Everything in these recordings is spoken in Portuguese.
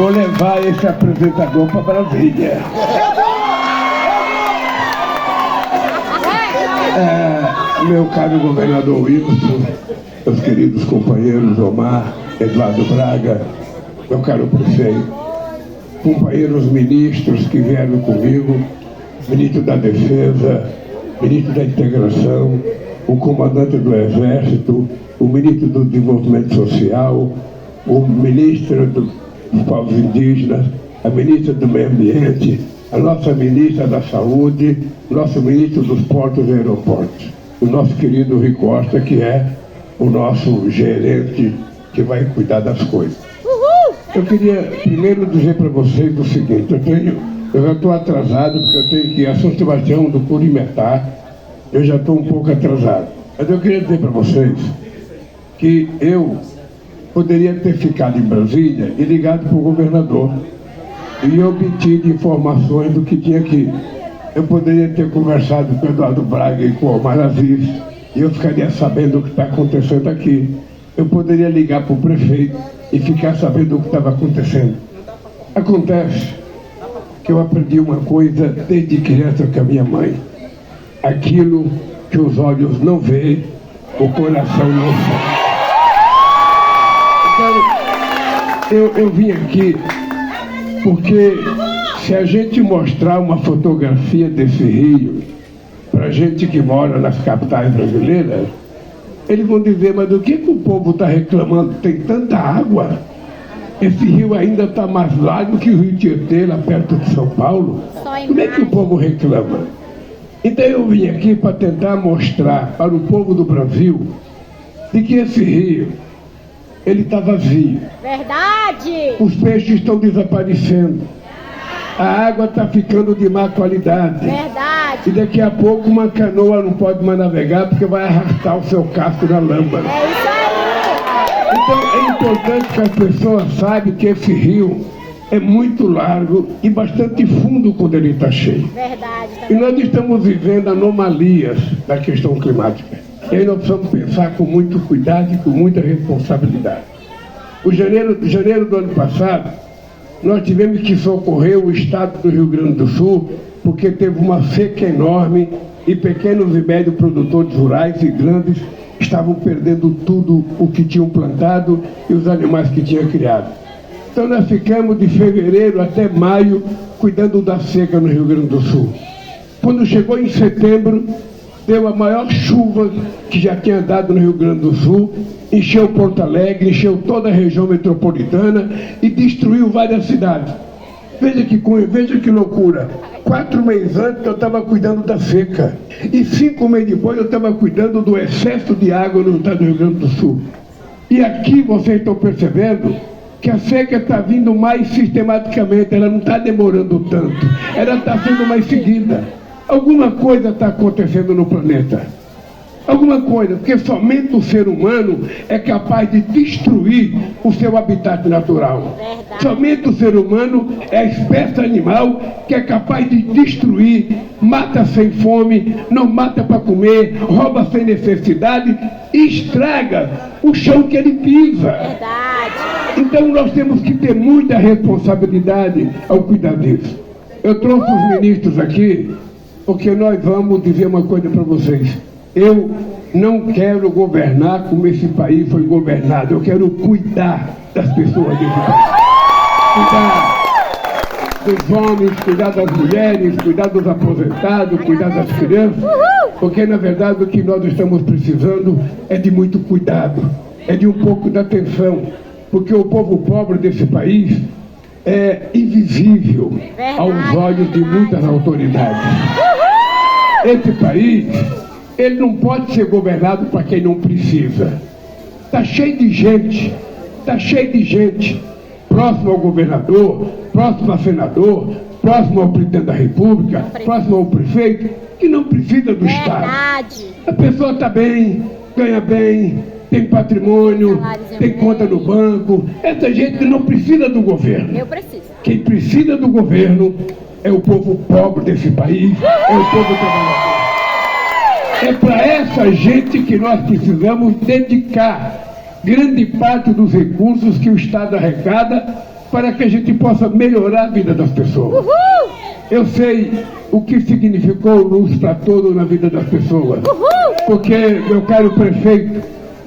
vou levar esse apresentador para Brasília. Meu caro governador Wilson, meus queridos companheiros Omar, Eduardo Braga, meu caro prefeito, companheiros ministros que vieram comigo, ministro da Defesa, ministro da Integração, o comandante do Exército, o ministro do Desenvolvimento Social, o ministro dos povos indígenas, a ministra do Meio Ambiente, a nossa ministra da Saúde, o nosso ministro dos Portos e Aeroportos, o nosso querido Rui Costa, que é o nosso gerente que vai cuidar das coisas. Eu queria primeiro dizer para vocês o seguinte: eu já estou atrasado porque eu tenho que ir a São Sebastião do Curimetá, eu já estou um pouco atrasado. Mas eu queria dizer para vocês que eu poderia ter ficado em Brasília e ligado para o governador e obtido informações do que tinha aqui. Eu poderia ter conversado com o Eduardo Braga e com o Omar Aziz e eu ficaria sabendo o que está acontecendo aqui. Eu poderia ligar para o prefeito e ficar sabendo o que estava acontecendo. Acontece que eu aprendi uma coisa desde criança com a minha mãe: aquilo que os olhos não veem, o coração não sente. Então, eu vim aqui porque se a gente mostrar uma fotografia desse rio para gente que mora nas capitais brasileiras, eles vão dizer: mas do que o povo está reclamando? Tem tanta água, esse rio ainda está mais largo que o Rio Tietê, lá perto de São Paulo. Como é que o povo reclama? Então eu vim aqui para tentar mostrar para o povo do Brasil de que esse rio, ele está vazio. Verdade! Os peixes estão desaparecendo. A água está ficando de má qualidade. Verdade! E daqui a pouco uma canoa não pode mais navegar porque vai arrastar o seu casco na lama. É isso aí! Então é importante que as pessoas saibam que esse rio é muito largo e bastante fundo quando ele está cheio. Verdade! E nós estamos vivendo anomalias da questão climática. E aí nós precisamos pensar com muito cuidado e com muita responsabilidade. Em janeiro do ano passado, nós tivemos que socorrer o estado do Rio Grande do Sul porque teve uma seca enorme e pequenos e médios produtores rurais e grandes estavam perdendo tudo o que tinham plantado e os animais que tinham criado. Então nós ficamos de fevereiro até maio cuidando da seca no Rio Grande do Sul. Quando chegou em setembro, deu a maior chuva que já tinha dado no Rio Grande do Sul, encheu Porto Alegre, encheu toda a região metropolitana e destruiu várias cidades. Veja que loucura. 4 meses antes eu estava cuidando da seca e 5 meses depois eu estava cuidando do excesso de água no estado do Rio Grande do Sul. E aqui vocês estão percebendo que a seca está vindo mais sistematicamente, ela não está demorando tanto, ela está sendo mais seguida. Alguma coisa está acontecendo no planeta. Alguma coisa, porque somente o ser humano é capaz de destruir o seu habitat natural. Verdade. Somente o ser humano é a espécie animal que é capaz de destruir, mata sem fome, não mata para comer, rouba sem necessidade e estraga o chão que ele pisa. Verdade! Então nós temos que ter muita responsabilidade ao cuidar disso. Eu trouxe os ministros aqui porque nós vamos dizer uma coisa para vocês. Eu não quero governar como esse país foi governado. Eu quero cuidar das pessoas desse país. Cuidar dos homens, cuidar das mulheres, cuidar dos aposentados, cuidar das crianças. Porque, na verdade, o que nós estamos precisando é de muito cuidado, é de um pouco de atenção. Porque o povo pobre desse país é invisível aos olhos de muitas autoridades. Esse país, ele não pode ser governado para quem não precisa. Está cheio de gente, próximo ao governador, próximo a senador, próximo ao presidente da República, próximo ao prefeito, que não precisa do Estado. A pessoa está bem, ganha bem, tem patrimônio, tem conta no banco. Essa gente não precisa do governo. Eu preciso. Quem precisa do governo é o povo pobre desse país, é o povo trabalhador. É para essa gente que nós precisamos dedicar grande parte dos recursos que o Estado arrecada para que a gente possa melhorar a vida das pessoas. Eu sei o que significou luz para todos na vida das pessoas. Porque, meu caro prefeito,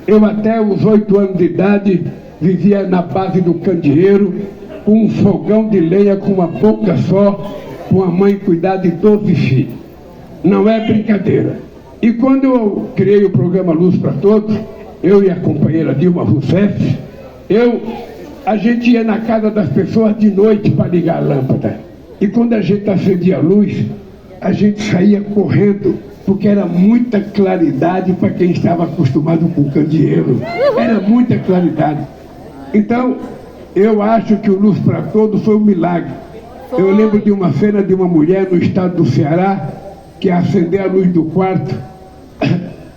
eu até os 8 anos de idade vivia na base do candeeiro, com um fogão de lenha com uma boca só, com a mãe cuidar de 12 filhos. Não é brincadeira. E quando eu criei o programa Luz para Todos, eu e a companheira Dilma Rousseff, a gente ia na casa das pessoas de noite para ligar a lâmpada. E quando a gente acendia a luz, a gente saía correndo, porque era muita claridade para quem estava acostumado com o candeeiro. Era muita claridade. Então, eu acho que o Luz para Todos foi um milagre. Eu lembro de uma cena de uma mulher no estado do Ceará, que acendeu a luz do quarto,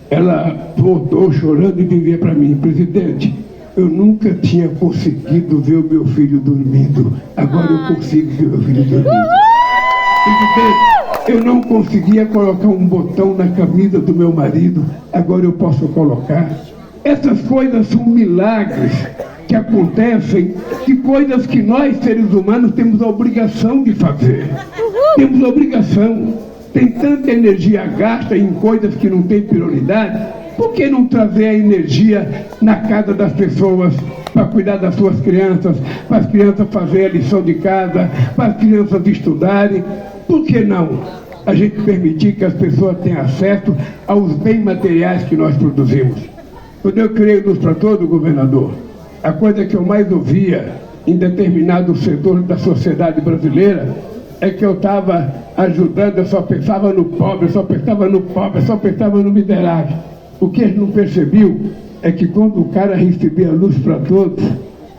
ela voltou chorando e dizia para mim: presidente, eu nunca tinha conseguido ver o meu filho dormindo, agora eu consigo ver o meu filho dormindo. Presidente, eu não conseguia colocar um botão na camisa do meu marido, agora eu posso colocar. Essas coisas são milagres que acontecem, de coisas que nós, seres humanos, temos a obrigação de fazer. Temos a obrigação. Tem tanta energia gasta em coisas que não têm prioridade, por que não trazer a energia na casa das pessoas para cuidar das suas crianças, para as crianças fazerem a lição de casa, para as crianças estudarem? Por que não a gente permitir que as pessoas tenham acesso aos bens materiais que nós produzimos? Quando eu criei Luz para Todos, governador, a coisa que eu mais ouvia em determinado setor da sociedade brasileira é que eu estava ajudando, eu só pensava no pobre, só pensava no pobre, só pensava no miserável. O que eles não percebiam é que quando o cara recebia Luz para Todos,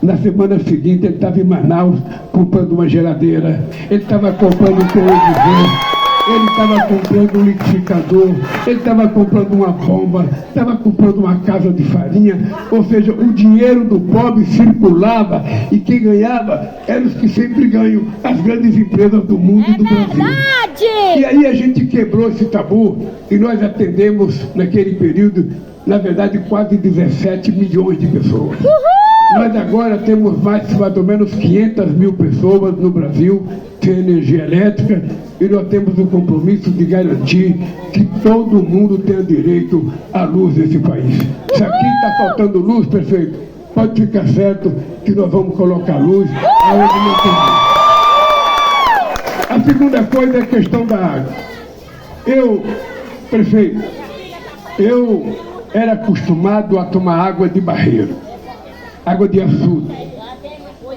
na semana seguinte ele estava em Manaus comprando uma geladeira, ele estava comprando um televisor, ele estava comprando um liquidificador, ele estava comprando uma bomba, estava comprando uma casa de farinha. Ou seja, o dinheiro do pobre circulava e quem ganhava eram os que sempre ganham, as grandes empresas do mundo e do Brasil. E aí a gente quebrou esse tabu e nós atendemos naquele período, na verdade, quase 17 milhões de pessoas. Nós agora temos mais ou menos 500 mil pessoas no Brasil sem energia elétrica e nós temos o compromisso de garantir que todo mundo tenha direito à luz nesse país. Se aqui está faltando luz, prefeito, pode ficar certo que nós vamos colocar luz aonde não tem luz. A segunda coisa é a questão da água. Prefeito, eu era acostumado a tomar água de barreiro, água de açude.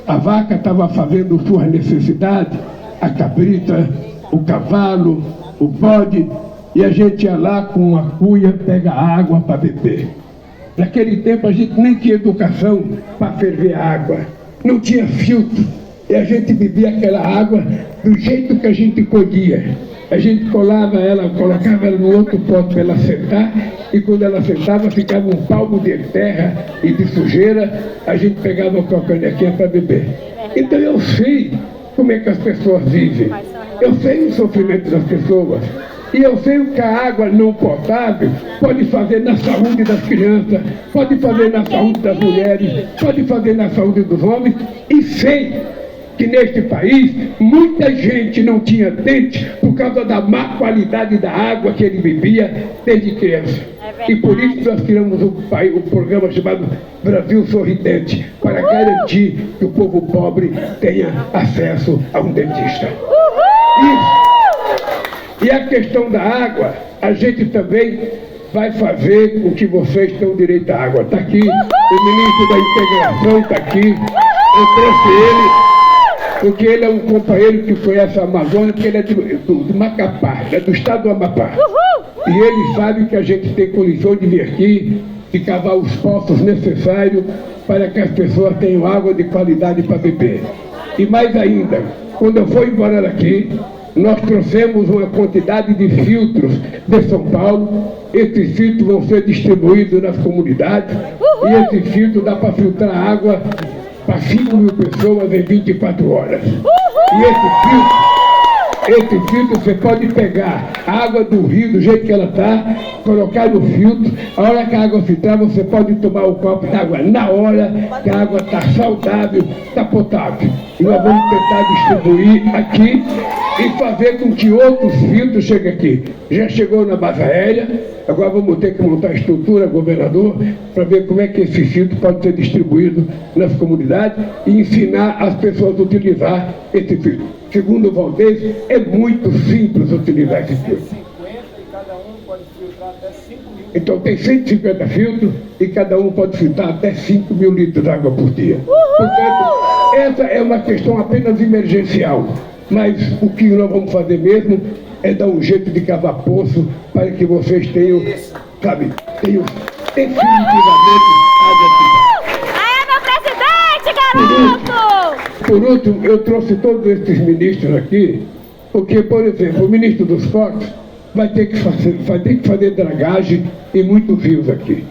A vaca estava fazendo suas necessidades, a cabrita, o cavalo, o bode, e a gente ia lá com uma cuia, pega água para beber. Naquele tempo a gente nem tinha educação para ferver água, não tinha filtro, e a gente bebia aquela água do jeito que a gente colhia. A gente colocava ela no outro pote para ela sentar, e quando ela sentava ficava um palmo de terra e de sujeira, a gente pegava com a canequinha para beber. Então eu sei como é que as pessoas vivem, eu sei o sofrimento das pessoas, e eu sei o que a água não potável pode fazer na saúde das crianças, pode fazer na saúde das mulheres, pode fazer na saúde dos homens, e sei que neste país muita gente não tinha dente por causa da má qualidade da água que ele bebia desde criança. E por isso nós criamos o programa chamado Brasil Sorridente, para garantir que o povo pobre tenha acesso a um dentista. Isso. E a questão da água, a gente também vai fazer com que vocês tenham direito à água. Está aqui, o ministro da Integração está aqui, eu trouxe ele, porque ele é um companheiro que conhece a Amazônia, porque ele é do Macapá, é do estado do Amapá. E ele sabe que a gente tem condição de vir aqui, de cavar os poços necessários para que as pessoas tenham água de qualidade para beber. E mais ainda, quando eu for embora daqui, nós trouxemos uma quantidade de filtros de São Paulo. Esses filtros vão ser distribuídos nas comunidades, e esse filtro dá para filtrar água para 5 mil pessoas em 24 horas. E esse filtro Esse filtro você pode pegar a água do rio do jeito que ela está, colocar no filtro. A hora que a água filtrar, você pode tomar um copo d'água na hora que a água está saudável, está potável. E nós vamos tentar distribuir aqui e fazer com que outros filtros cheguem aqui. Já chegou na base aérea, agora vamos ter que montar a estrutura, governador, para ver como é que esse filtro pode ser distribuído nas comunidades e ensinar as pessoas a utilizar esse filtro. Segundo o Valdez, é muito simples utilizar esse filtro. Então tem 150 filtros e cada um pode filtrar até 5 mil litros de água por dia. Portanto, essa é uma questão apenas emergencial. Mas o que nós vamos fazer mesmo é dar um jeito de cavar poço para que vocês tenham, sabe, tenham definitivamente água aqui. Aê, meu presidente, garoto! Por último, eu trouxe todos esses ministros aqui, porque, por exemplo, o ministro dos Portos vai ter que fazer dragagem em muitos rios aqui.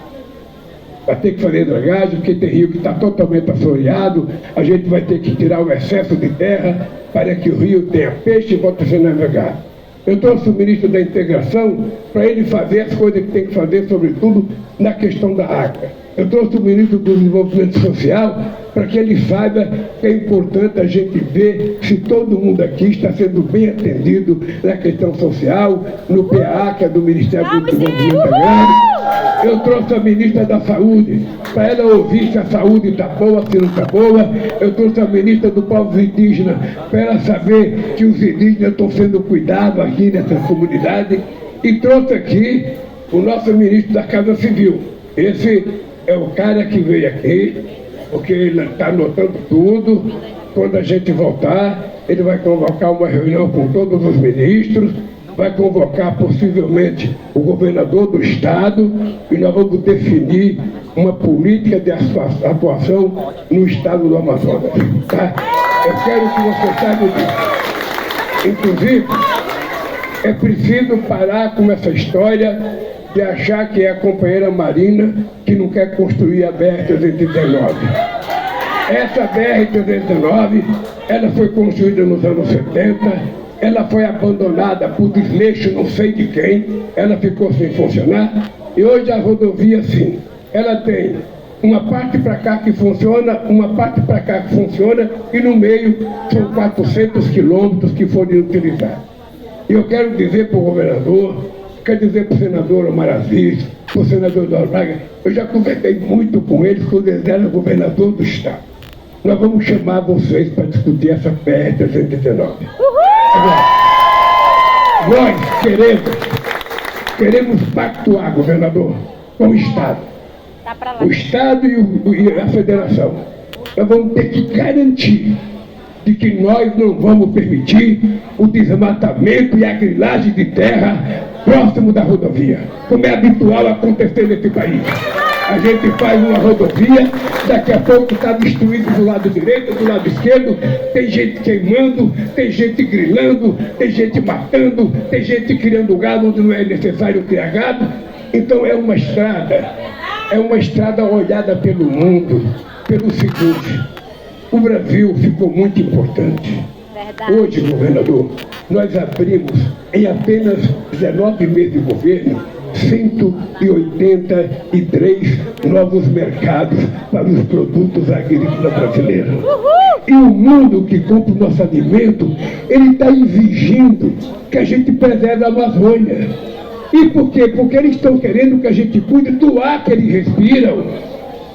Vai ter que fazer dragagem, porque tem rio que está totalmente assoreado, a gente vai ter que tirar o excesso de terra para que o rio tenha peixe e volte a ser navegado. Eu trouxe o ministro da Integração para ele fazer as coisas que tem que fazer, sobretudo na questão da água. Eu trouxe o ministro do Desenvolvimento Social para que ele saiba que é importante a gente ver se todo mundo aqui está sendo bem atendido na questão social, no PA, que é do Ministério do Desenvolvimento Agrário. Eu trouxe a ministra da Saúde, para ela ouvir se a saúde está boa, se não está boa. Eu trouxe a ministra do Povos Indígenas, para ela saber que os indígenas estão sendo cuidados aqui nessa comunidade. E trouxe aqui o nosso ministro da Casa Civil. Esse é o cara que veio aqui, porque ele está anotando tudo. Quando a gente voltar, ele vai convocar uma reunião com todos os ministros, vai convocar possivelmente o governador do estado e nós vamos definir uma política de atuação no estado do Amazonas. Tá? Eu quero que você saiba disso. Inclusive, é preciso parar com essa história de achar que é a companheira Marina que não quer construir a BR-319. Essa BR-319, ela foi construída nos anos 70, ela foi abandonada por desleixo não sei de quem, ela ficou sem funcionar, e hoje a rodovia, sim, ela tem uma parte para cá que funciona, uma parte para cá que funciona, e no meio são 400 quilômetros que foram utilizados. E eu quero dizer para o governador, quero dizer para o senador Omar Aziz, para o senador Eduardo Braga, eu já conversei muito com eles quando eles eram governador do estado. Nós vamos chamar vocês para discutir essa BR-319. Agora, nós queremos pactuar, governador, com o Estado. O Estado e a Federação. Nós vamos ter que garantir de que nós não vamos permitir o desmatamento e a grilagem de terra próximo da rodovia, como é habitual acontecer nesse país. A gente faz uma rodovia, daqui a pouco está destruído do lado direito, do lado esquerdo, tem gente queimando, tem gente grilando, tem gente matando, tem gente criando gado onde não é necessário criar gado. Então é uma estrada olhada pelo mundo, pelo seguinte: o Brasil ficou muito importante. Verdade. Hoje, governador, nós abrimos em apenas 19 meses de governo 183 novos mercados para os produtos agrícolas brasileiros. E o mundo que compra o nosso alimento, ele está exigindo que a gente preserve a Amazônia. E por quê? Porque eles estão querendo que a gente cuide do ar que eles respiram.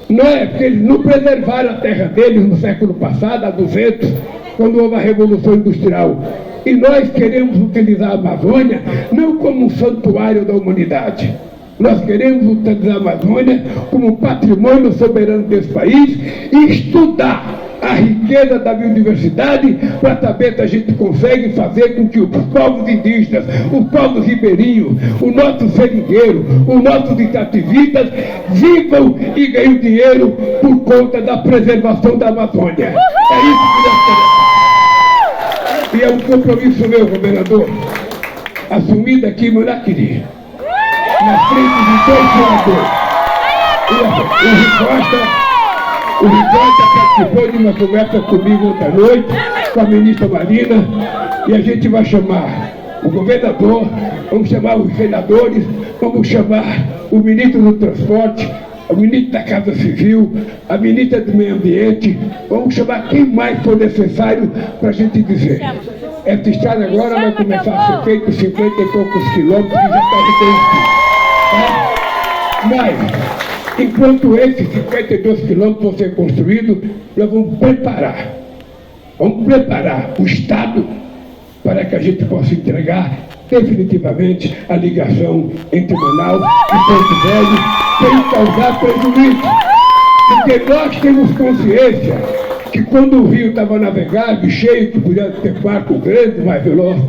Não é porque eles não preservaram a terra deles no século passado, há 200, quando houve a Revolução Industrial. E nós queremos utilizar a Amazônia não como um santuário da humanidade. Nós queremos utilizar a Amazônia como patrimônio soberano desse país e estudar a riqueza da biodiversidade para saber se a gente consegue fazer com que os povos indígenas, os povos ribeirinhos, o nosso seringueiro, os nossos extrativistas vivam e ganhem dinheiro por conta da preservação da Amazônia. É isso que nós queremos. E é um compromisso meu, governador, assumido aqui em Maraquiri, na frente de dois senadores. O Ricosta participou de uma conversa comigo ontem à noite, com a ministra Marina, E a gente vai chamar o governador, vamos chamar os senadores, vamos chamar o ministro do Transporte, o ministro da Casa Civil, a ministra do Meio Ambiente, vamos chamar quem mais for necessário para a gente dizer. Essa estrada agora vai começar a ser feita 50 e poucos quilômetros e já está reconhecido. Mas, enquanto esses 52 quilômetros vão ser construídos, nós vamos preparar o Estado para que a gente possa entregar definitivamente a ligação entre Manaus e Porto Velho, sem causar prejuízo. Porque nós temos consciência que quando o rio estava navegável, cheio, que podia ter barco grande, mais veloz,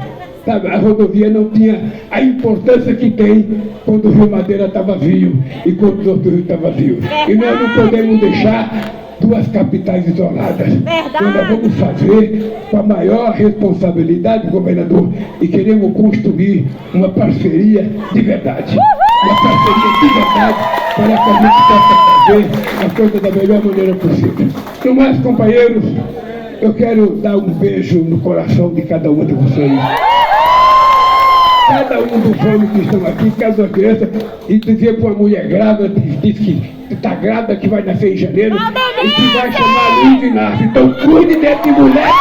sabe, a rodovia não tinha a importância que tem quando o Rio Madeira está vazio e quando o outro rio está vazio. E nós não podemos deixar duas capitais isoladas. Então nós vamos fazer com a maior responsabilidade, governador, e queremos construir uma parceria de verdade. Uma parceria de verdade para que a gente possa fazer a coisa da melhor maneira possível. No mais, companheiros, eu quero dar um beijo no coração de cada um de vocês. Cada um dos homens que estão aqui, cada criança, e dizer para uma mulher grávida, diz que está grávida, que vai nascer em janeiro, e que vai chamar Luiz Inácio. Então cuide desse moleque.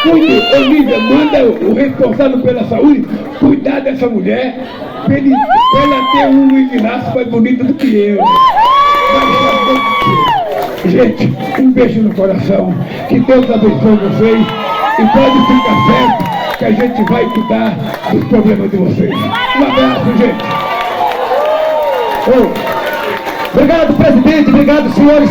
Cuide, Olívia, manda o responsável pela saúde cuidar dessa mulher, para ela ter um Luiz Inácio mais bonito do que eu. Gente, um beijo no coração, que Deus abençoe vocês, e pode ficar certo que a gente vai cuidar dos problemas de vocês. Um abraço, gente. Obrigado, presidente. Obrigado, senhores.